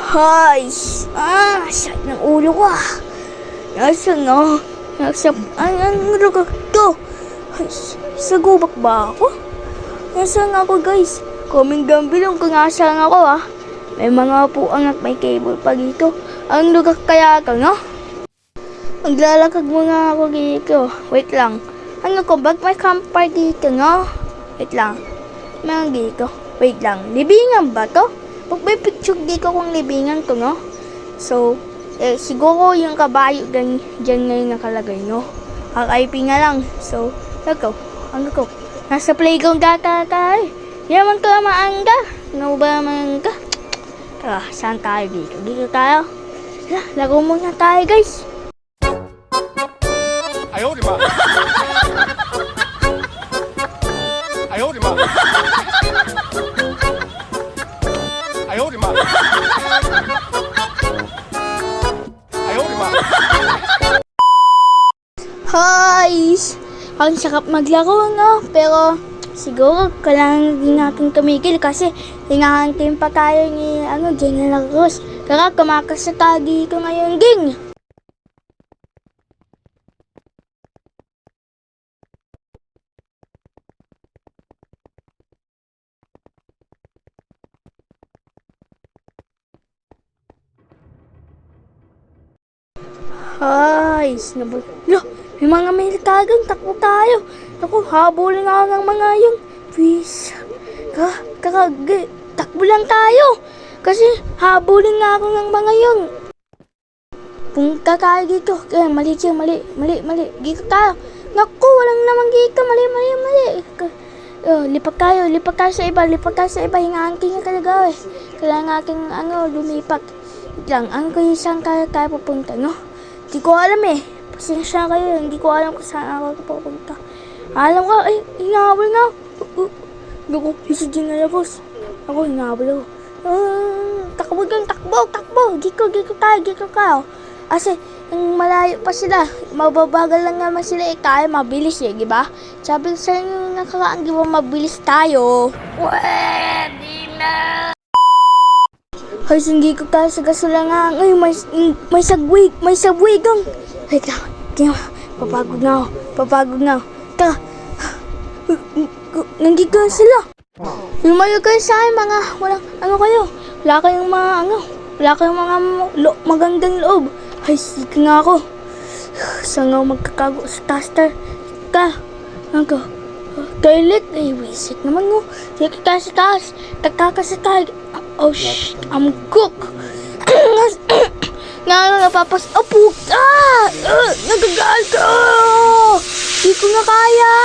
Hay! Sakit ng ulo ko ah. Nasaan na? Ang lugar to? Ay, sa gubak ba ako? Nasaan ako guys? Kaming gambilong kung nasaan ako ah. May mga puang at may cable pa dito. Ang lugar kaya ka no? Maglalakad muna ako dito. Wait lang. Ano ko, bag may campfire dito no? Wait lang. Meron dito. Wait lang. Libingan ba to? Pag may picture dito kung libingan ko, no? So, siguro yung kabayo dyan na yung nakalagay, no? RIP nga lang. So, ano ko? Nasa playground data tayo. Di naman ka maangga. Ano ba maangga? Tara, saan tayo dito? Dito tayo. Laro muna tayo, guys. Ayaw, di ba? Ayaw, di ba? Ayaw, di ba? Ayaw, di ba? Hi! Ang sarap maglaro, no? Pero, siguro, kailangan din natin tumigil kasi hinahantin pa tayo ni, General Ross. Kaya, kumakasatagi ko ngayon, ging! Ay, sinabot. Lo, may mga militagan, takbo tayo. Naku, habulin nga ng mga yun. Please. Takbo lang tayo. Kasi habulin nga ako ng mga yun. Punta tayo dito. Kaya, mali. Dito tayo. Naku, walang naman dito. Mali. Lipat tayo sa iba. Hinahantin nga talaga eh. Kailangan ating, lumipat. Lang, saan tayo pupunta, no? Hindi ko alam eh. Pasensya kayo. Hindi ko alam kung saan ako pupunta. Alam ko, hinahabol nga. Naku, isa dyan na labos. Ako, hinahabol ako. Takbo. Giko tayo. Kasi, yung malayo pa sila. Mababagal lang naman sila eh. Tayo mabilis eh, di ba? Sabi sa inyo nakaraan, di ba mabilis tayo? Pwede na! Ay, hindi ko tayo sa gasolangan. Ay, may subway gang. Wait lang. Papagod na ako. Tara. Nandiyan sila. Lumayo kayo sa akin, mga walang, kayo. Wala kayong mga magandang loob. Ay, sige nga ako. Saan nga magkakago sa taster? Toilet? Ay, wisit naman mo. Sige ka sa taas. Tagkaka sa taas. Oh, shit. I'm cook. Napapas. Oh, puta! Nagagal ka! Di ko na kaya!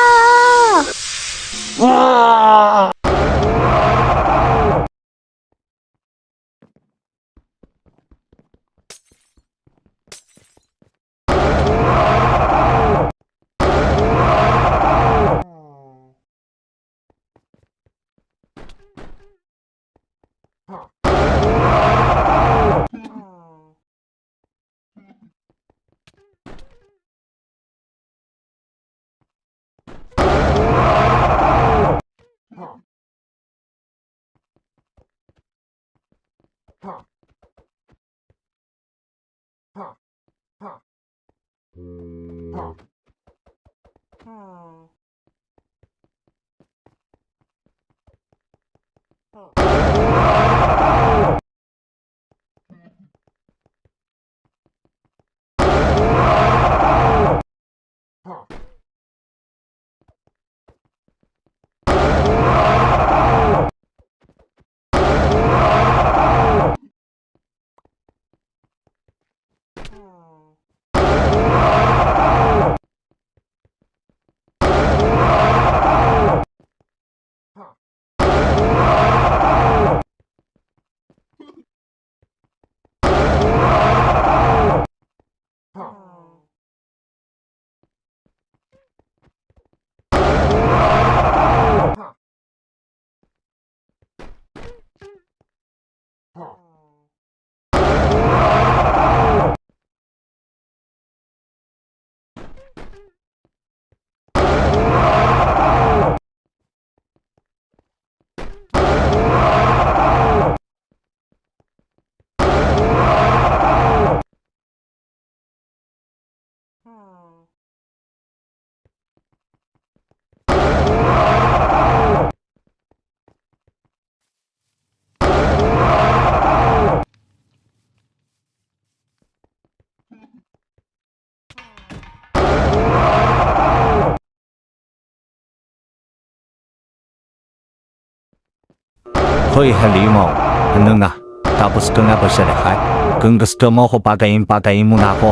Hoy halimaw, ano na? Tapos ka na ba sa lahat? Kung gusto mo ko patayin mo na ako.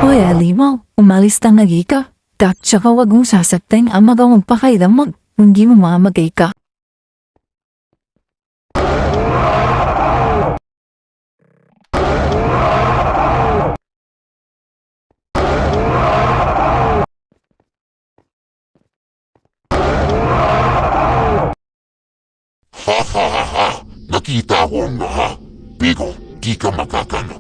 Hoy, Alimaw, umalis na nga ka. Tsaka wag mong sasaktan ang magawang pakailamag. Hindi mo mamagay ka. Nakita ko nga ha. Pero di ka makakano.